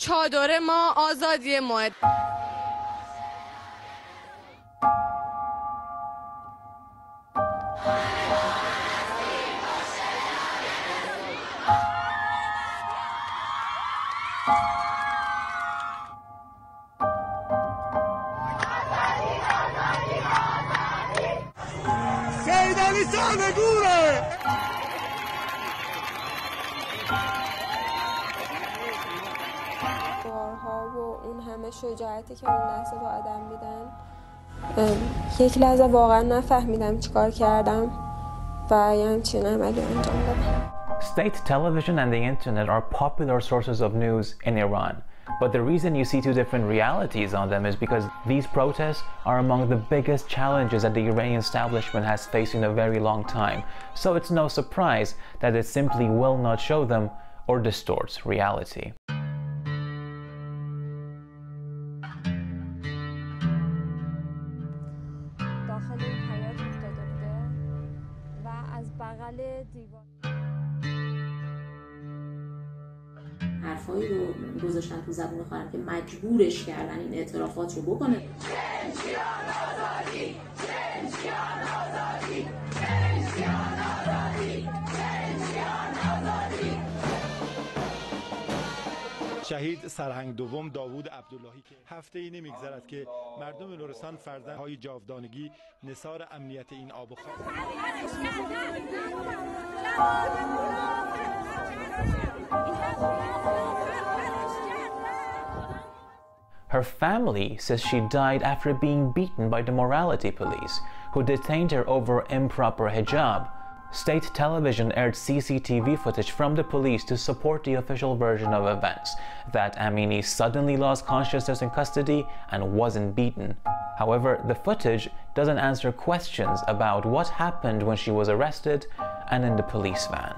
چادر ما آزادی ما. سیدعلی سحنگوره. بارها و اون همه شجاعتی که اون لحظه با آدم میدن، یک لحظه واقعا نفهمیدم چیکار کردم و یه همچین عملی انجام دادم. State television and the internet are popular sources of news in Iran. But the reason you see two different realities on them is because these protests are among the biggest challenges that the Iranian establishment has faced in a very long time. So it's no surprise that it simply will not show them or distorts reality. حرفایی رو گذاشتن تو زبون خواهرم که مجبورش کردن این اعترافات رو بکنه. شهید سرهنگ دوم داوود عبداللهی که هفته‌ای نمیگذرد که مردم لرستان فرزندهای جاودانگی نثار امنیت این آب و خاک. Her family says she died after being beaten by the morality police, who detained her over improper hijab. State television aired CCTV footage from the police to support the official version of events, that Amini suddenly lost consciousness in custody and wasn't beaten. However, the footage doesn't answer questions about what happened when she was arrested and in the police van.